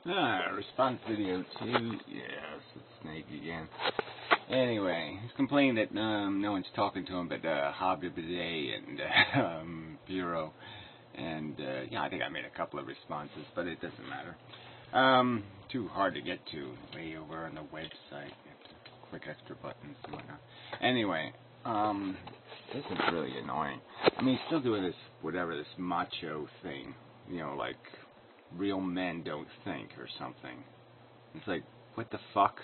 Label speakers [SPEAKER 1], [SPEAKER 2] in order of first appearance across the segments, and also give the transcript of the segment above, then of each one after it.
[SPEAKER 1] Response video 2. Yes, it's Snake again. Anyway, he's complaining that no one's talking to him but Hobby Bidet and Bureau. And yeah, I think I made a couple of responses, but it doesn't matter. Too hard to get to way over on the website. You have to click extra buttons and whatnot. Anyway, this is really annoying. I mean, he's still doing this, whatever, this macho thing. You know, like, real men don't think or something. It's like, what the fuck?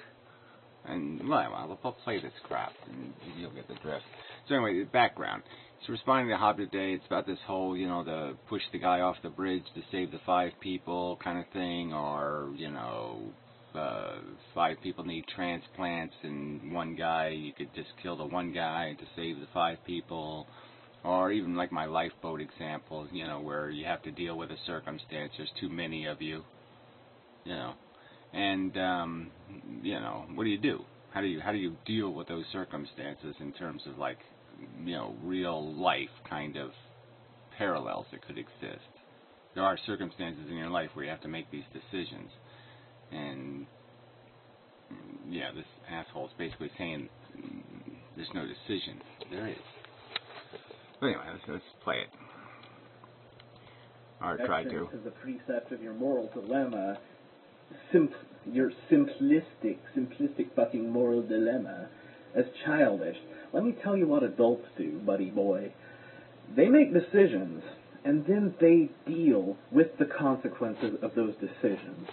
[SPEAKER 1] And, well, I'll play this crap and you'll get the drift. So anyway, the background. It's responding to Hob today. It's about this whole, you know, the push the guy off the bridge to save the 5 people kind of thing, or, you know, 5 people need transplants and one guy, you could just kill the one guy to save the 5 people. Or even like my lifeboat example, you know, where you have to deal with a circumstance, there's too many of you, you know. And, you know, what do you do? How do you deal with those circumstances in terms of, like, you know, real life kind of parallels that could exist? There are circumstances in your life where you have to make these decisions. And, yeah, this asshole is basically saying there's no decision. There is. But anyway, let's play it. Or try to.
[SPEAKER 2] As a precept of your moral dilemma, your simplistic fucking moral dilemma, as childish. Let me tell you what adults do, buddy boy. They make decisions, and then they deal with the consequences of those decisions.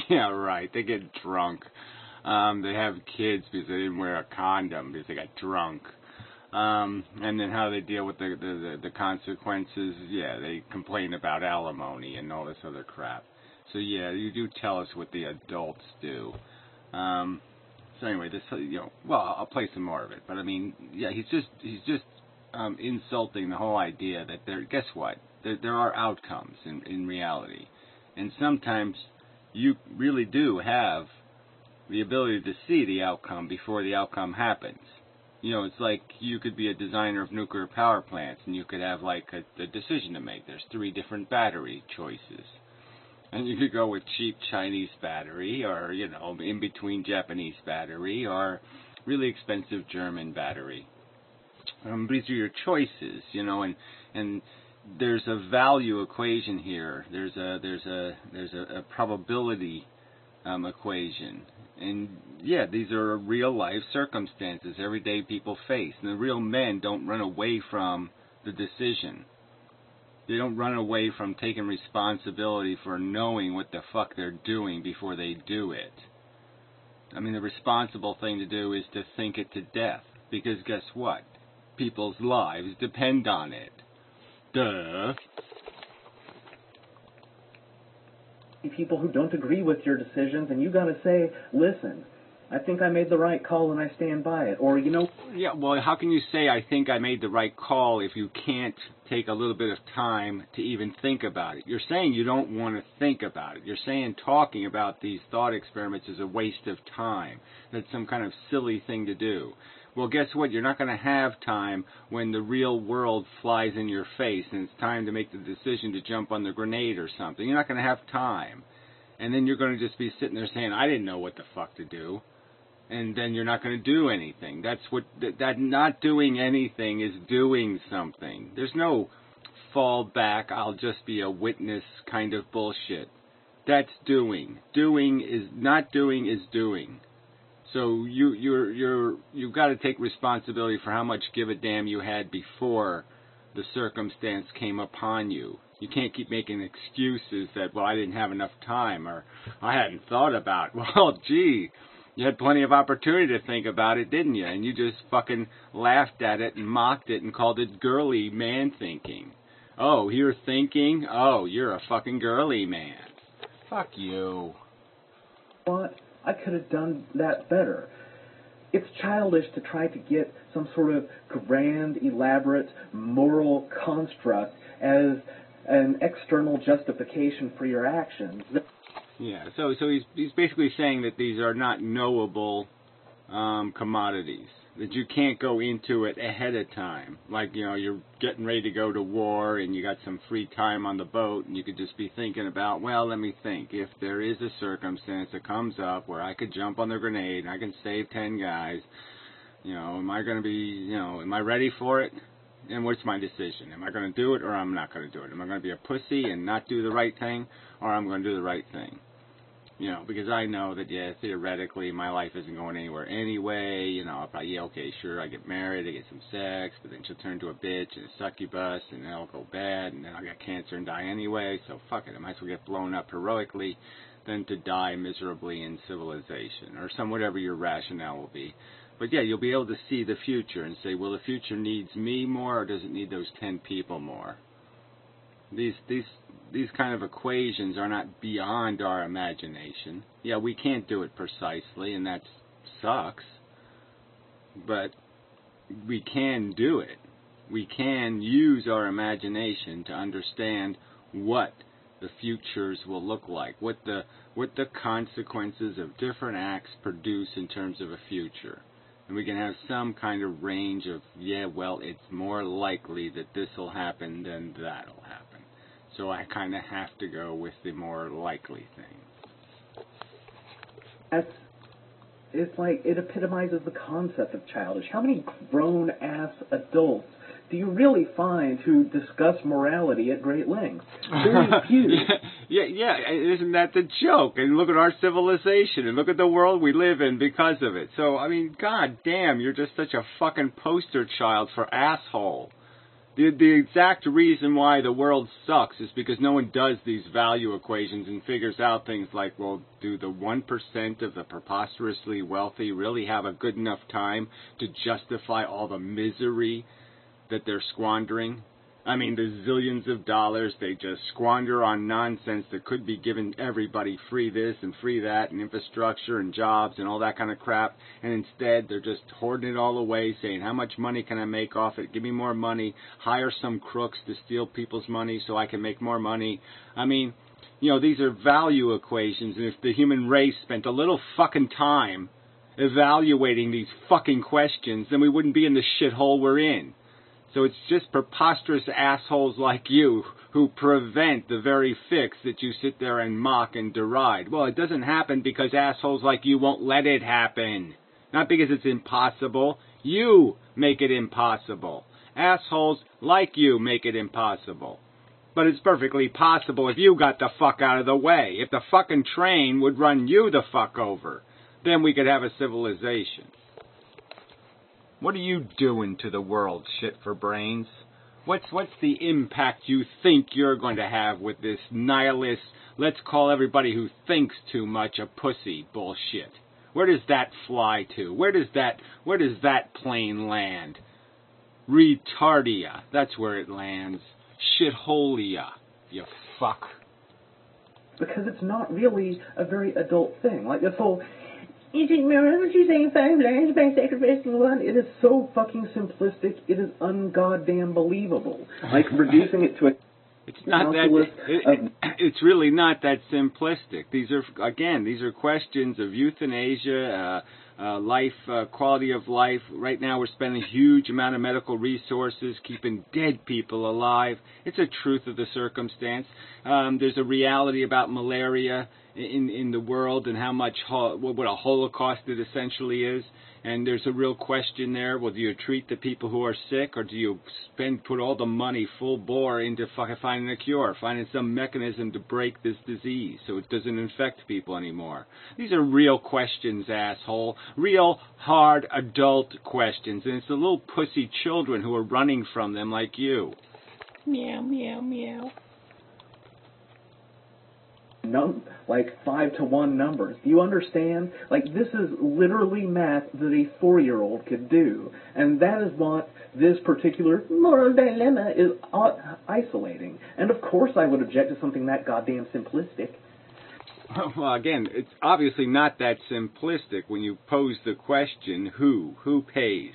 [SPEAKER 1] Yeah, right. They get drunk. They have kids because they didn't wear a condom because they got drunk. And then how they deal with the consequences, yeah, they complain about alimony and all this other crap. So yeah, you do tell us what the adults do. So anyway, this, you know, well, I'll play some more of it. But I mean, yeah, he's just insulting the whole idea that guess what? There are outcomes in reality, and sometimes you really do have the ability to see the outcome before the outcome happens. You know, it's like you could be a designer of nuclear power plants, and you could have, like, a decision to make. There's 3 different battery choices. And you could go with cheap Chinese battery, or, you know, in-between Japanese battery, or really expensive German battery. These are your choices, you know, and there's a value equation here. There's a probability equation. And, yeah, these are real-life circumstances everyday people face. And the real men don't run away from the decision. They don't run away from taking responsibility for knowing what the fuck they're doing before they do it. I mean, the responsible thing to do is to think it to death. Because guess what? People's lives depend on it. Duh.
[SPEAKER 2] People who don't agree with your decisions, and you got to say, listen, I think I made the right call and I stand by it. Or, you know...
[SPEAKER 1] Yeah, well, how can you say I think I made the right call if you can't take a little bit of time to even think about it? You're saying you don't want to think about it. You're saying talking about these thought experiments is a waste of time. That's some kind of silly thing to do. Well, guess what? You're not going to have time when the real world flies in your face and it's time to make the decision to jump on the grenade or something. You're not going to have time. And then you're going to just be sitting there saying, I didn't know what the fuck to do. And then you're not going to do anything. That's what, that not doing anything is doing something. There's no fall back, I'll just be a witness kind of bullshit. That's doing. Not doing is doing. So you've got to take responsibility for how much give a damn you had before the circumstance came upon you. You can't keep making excuses that, well, I didn't have enough time, or I hadn't thought about it. Well, gee, you had plenty of opportunity to think about it, didn't you? And you just fucking laughed at it and mocked it and called it girly man thinking. Oh, you're thinking? Oh, you're a fucking girly man. Fuck you.
[SPEAKER 2] What? I could have done that better. It's childish to try to get some sort of grand, elaborate moral construct as an external justification for your actions.
[SPEAKER 1] Yeah, so he's basically saying that these are not knowable commodities. that you can't go into it ahead of time. Like, you're getting ready to go to war and you got some free time on the boat and you could just be thinking about, well, let me think. If there is a circumstance that comes up where I could jump on the grenade and I can save 10 guys, am I going to be, am I ready for it? And what's my decision? Am I going to do it or I'm not going to do it? Am I going to be a pussy and not do the right thing, or I'm going to do the right thing? Because I know that, theoretically, my life isn't going anywhere anyway. I'll probably, okay, sure, I get married, I get some sex, but then she'll turn to a bitch and a succubus, and then I'll go bad, and then I'll get cancer and die anyway, so fuck it. I might as well get blown up heroically than to die miserably in civilization, or whatever your rationale will be. But, you'll be able to see the future and say, well, the future needs me more, or does it need those 10 people more? These kind of equations are not beyond our imagination. Yeah, we can't do it precisely, and that sucks. But we can do it. We can use our imagination to understand what the futures will look like, what the consequences of different acts produce in terms of a future. And we can have some kind of range of, it's more likely that this will happen than that will happen. So I kind of have to go with the more likely thing.
[SPEAKER 2] It's like, it epitomizes the concept of childish. How many grown-ass adults do you really find who discuss morality at great length? Very few.
[SPEAKER 1] Isn't that the joke? And look at our civilization, and look at the world we live in because of it. So, god damn, you're just such a fucking poster child for asshole. The exact reason why the world sucks is because no one does these value equations and figures out things like, well, do the 1% of the preposterously wealthy really have a good enough time to justify all the misery that they're squandering? The zillions of dollars they just squander on nonsense that could be giving everybody free this and free that and infrastructure and jobs and all that kind of crap. And instead, they're just hoarding it all away, saying, how much money can I make off it? Give me more money. Hire some crooks to steal people's money so I can make more money. These are value equations. And if the human race spent a little fucking time evaluating these fucking questions, then we wouldn't be in the shithole we're in. So it's just preposterous assholes like you who prevent the very fix that you sit there and mock and deride. Well, it doesn't happen because assholes like you won't let it happen. Not because it's impossible. You make it impossible. Assholes like you make it impossible. But it's perfectly possible if you got the fuck out of the way. If the fucking train would run you the fuck over, then we could have a civilization. What are you doing to the world, shit for brains? What's the impact you think you're going to have with this nihilist, let's call everybody who thinks too much a pussy bullshit? Where does that fly to? Where does that plane land? Retardia. That's where it lands. Shitholia, you fuck.
[SPEAKER 2] Because it's not really a very adult thing. Like this whole, is it morality saying 5 lives by sacrificing one? It is so fucking simplistic, it is ungoddamn believable. Like reducing it to a...
[SPEAKER 1] It's not that. It's really not that simplistic. These are questions of euthanasia, life, quality of life. Right now, we're spending a huge amount of medical resources keeping dead people alive. It's a truth of the circumstance. There's a reality about malaria in the world and how much what a holocaust it essentially is. And there's a real question there. Well, do you treat the people who are sick, or do you put all the money full bore into finding a cure, finding some mechanism to break this disease so it doesn't infect people anymore? These are real questions, asshole. Real, hard, adult questions. And it's the little pussy children who are running from them like you. Meow, meow, meow.
[SPEAKER 2] Like 5-to-1 numbers. Do you understand? Like, this is literally math that a 4-year-old could do. And that is what this particular moral dilemma is isolating. And of course I would object to something that goddamn simplistic.
[SPEAKER 1] Well, again, it's obviously not that simplistic when you pose the question, who? Who pays?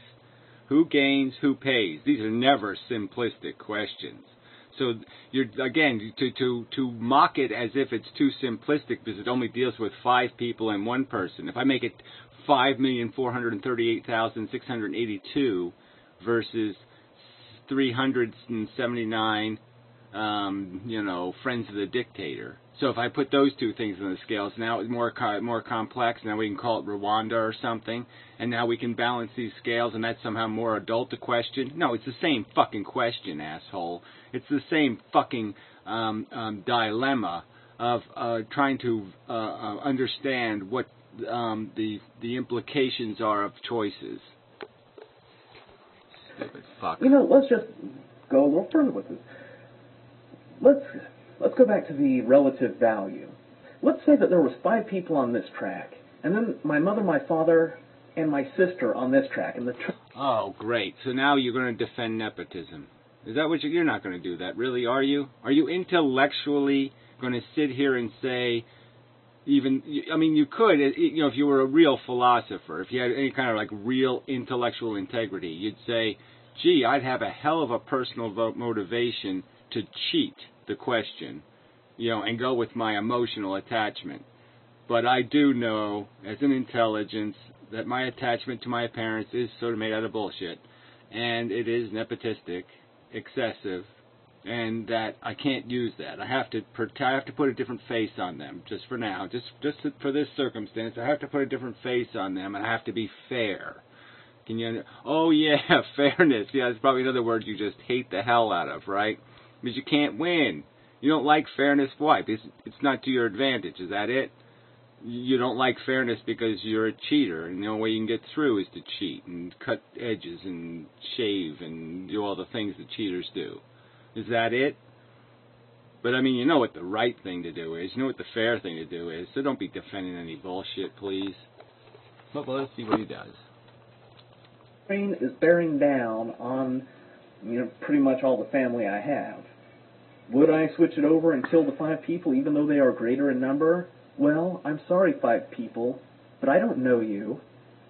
[SPEAKER 1] Who gains? Who pays? These are never simplistic questions. So you're again to mock it as if it's too simplistic because it only deals with 5 people and 1 person. If I make it 5,438,682 versus 379, friends of the dictator. So if I put those 2 things in the scales, now it's more complex. Now we can call it Rwanda or something, and now we can balance these scales, and that's somehow more adult to question. No, it's the same fucking question, asshole. It's the same fucking dilemma of trying to understand what the implications are of choices. Stupid fuck.
[SPEAKER 2] Let's just go a little further with this. Let's go back to the relative value. Let's say that there was 5 people on this track, and then my mother, my father, and my sister on this track. And
[SPEAKER 1] oh, great. So now you're going to defend nepotism. Is that what you're not going to do that, really, are you? Are you intellectually going to sit here and say, you could, if you were a real philosopher, if you had any kind of real intellectual integrity, you'd say, gee, I'd have a hell of a personal motivation to cheat the question, and go with my emotional attachment. But I do know, as an intelligence, that my attachment to my parents is sort of made out of bullshit, and it is nepotistic, excessive, and that I can't use that. I have to put a different face on them, just for now, for this circumstance. I have to put a different face on them, and I have to be fair. Can you? Oh yeah, fairness. Yeah, that's probably another word you just hate the hell out of, right? Because you can't win. You don't like fairness. Why? Because it's not to your advantage. Is that it? You don't like fairness because you're a cheater, and the only way you can get through is to cheat and cut edges and shave and do all the things that cheaters do. Is that it? But you know what the right thing to do is. You know what the fair thing to do is. So don't be defending any bullshit, please. Well, let's see what he does.
[SPEAKER 2] Train is bearing down on, pretty much all the family I have. Would I switch it over and kill the 5 people even though they are greater in number? Well, I'm sorry, 5 people, but I don't know you.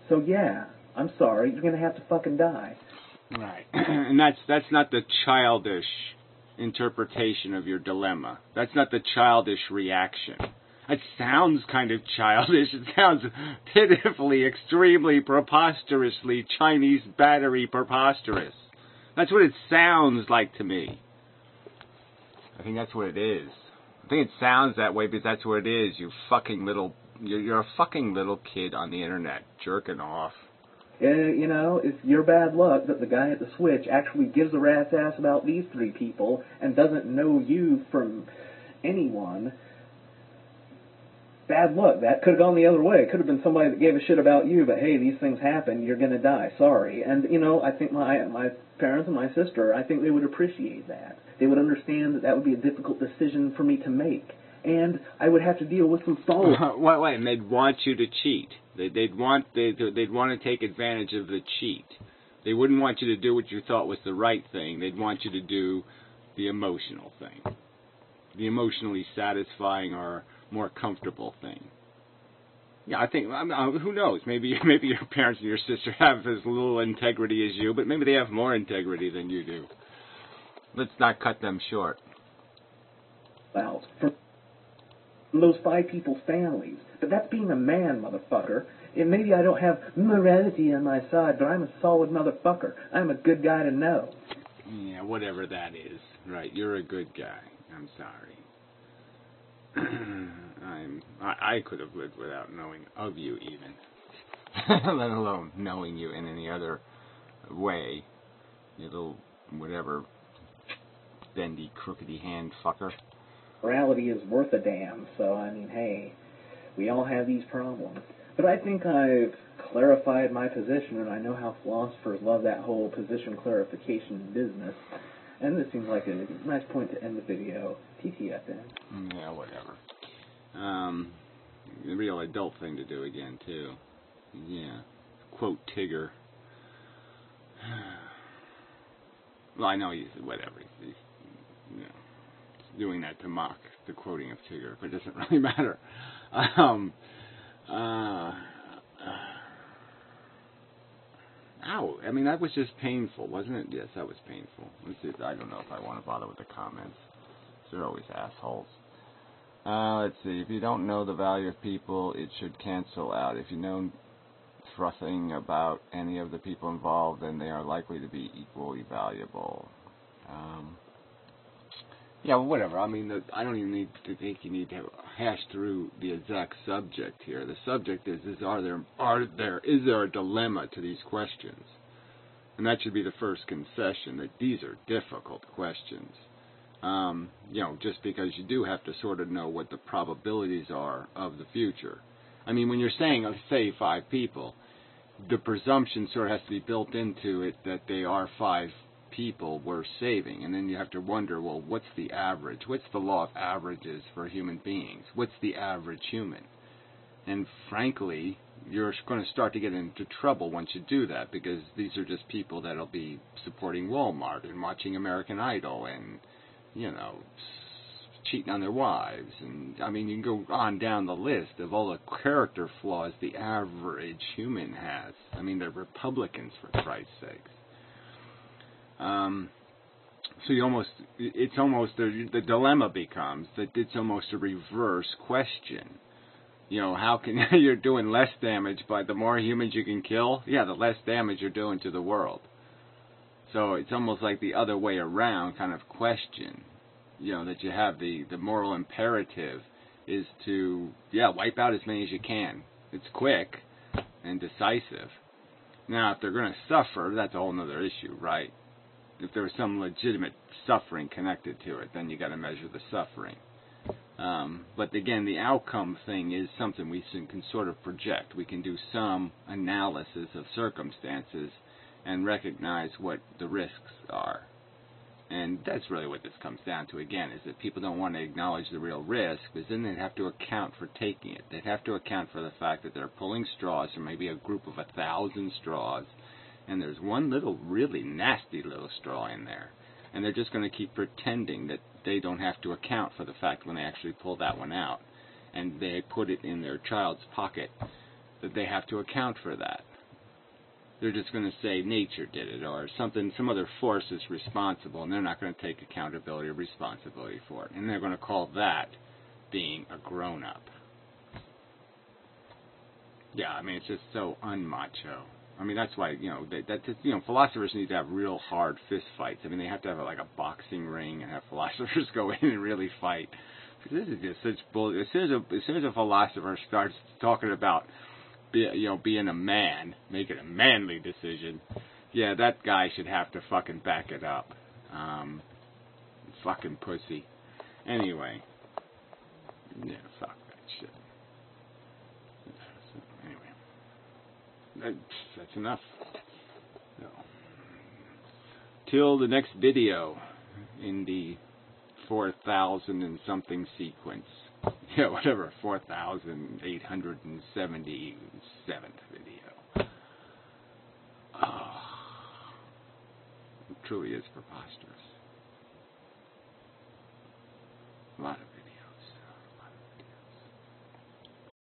[SPEAKER 2] So yeah, I'm sorry, you're going to have to fucking die.
[SPEAKER 1] Right. And that's not the childish interpretation of your dilemma. That's not the childish reaction. It sounds kind of childish. It sounds pitifully, extremely, preposterously Chinese battery preposterous. That's what it sounds like to me. I think that's what it is. I think it sounds that way because that's what it is. You're a fucking little kid on the internet jerking off.
[SPEAKER 2] It's your bad luck that the guy at the switch actually gives a rat's ass about these 3 people and doesn't know you from anyone. Bad luck. That could have gone the other way. It could have been somebody that gave a shit about you, but hey, these things happen, you're going to die, sorry. And, I think my parents and my sister, I think they would appreciate that. They would understand that would be a difficult decision for me to make. And I would have to deal with some follow-up.
[SPEAKER 1] Wait, and they'd want you to cheat. They'd want to take advantage of the cheat. They wouldn't want you to do what you thought was the right thing. They'd want you to do the emotional thing. The emotionally satisfying or more comfortable thing. Yeah, I think, who knows, maybe your parents and your sister have as little integrity as you, but maybe they have more integrity than you do. Let's not cut them short.
[SPEAKER 2] Well, from those 5 people's families. But that's being a man, motherfucker. And maybe I don't have morality on my side, but I'm a solid motherfucker. I'm a good guy to know.
[SPEAKER 1] Yeah, whatever that is. Right, you're a good guy. I'm sorry. I could have lived without knowing of you even, let alone knowing you in any other way. You little whatever bendy crookedy hand fucker.
[SPEAKER 2] Morality is worth a damn. So hey, we all have these problems. But I think I've clarified my position, and I know how philosophers love that whole position clarification business. And this seems like a nice point to end the video. TTFN.
[SPEAKER 1] Yeah, whatever. The real adult thing to do again, too. Yeah. Quote Tigger. Well, I know he's doing that to mock the quoting of Tigger, but it doesn't really matter. Ow. I mean, that was just painful, wasn't it? Yes, that was painful. Let's see. I don't know if I want to bother with the comments. They're always assholes. Let's see. If you don't know the value of people, it should cancel out. If you know nothing about any of the people involved, then they are likely to be equally valuable. Yeah, well, whatever. I mean, I don't even need to think you need to hash through the exact subject here. The subject is is there a dilemma to these questions? And that should be the first concession, that these are difficult questions. Just because you do have to sort of know what the probabilities are of the future. I mean, when you're saying, say, 5 people, the presumption sort of has to be built into it that they are 5 people worth saving. And then you have to wonder, well, what's the average? What's the law of averages for human beings? What's the average human? And frankly, you're going to start to get into trouble once you do that, because these are just people that'll be supporting Walmart and watching American Idol and, cheating on their wives. And, I mean, you can go on down the list of all the character flaws the average human has. I mean, they're Republicans, for Christ's sakes. So the dilemma becomes that it's almost a reverse question. How can you're doing less damage by the more humans you can kill? Yeah, the less damage you're doing to the world. So it's almost like the other way around kind of question. That you have the moral imperative is to, wipe out as many as you can. It's quick and decisive. Now, if they're going to suffer, that's a whole other issue, right? If there was some legitimate suffering connected to it, then you got to measure the suffering. But again, the outcome thing is something we can sort of project. We can do some analysis of circumstances and recognize what the risks are. And that's really what this comes down to, again, is that people don't want to acknowledge the real risk, because then they'd have to account for taking it. They'd have to account for the fact that they're pulling straws, or maybe a group of 1,000 straws, and there's one little, really nasty little straw in there. And they're just going to keep pretending that they don't have to account for the fact when they actually pull that one out, and they put it in their child's pocket, that they have to account for that. They're just going to say nature did it, or some other force is responsible, and they're not going to take accountability or responsibility for it. And they're going to call that being a grown-up. Yeah, I mean, it's just so unmacho. I mean, that's why, philosophers need to have real hard fist fights. I mean, they have to have like a boxing ring and have philosophers go in and really fight. Because this is just such bull. As soon as a philosopher starts talking about being a man, making a manly decision, that guy should have to fucking back it up. Fucking pussy. Anyway. Yeah, fuck that shit. Anyway. That's enough. So, till the next video in the 4,000 and something sequence. Yeah, whatever, 4,877th video. Oh, it truly is preposterous. A lot of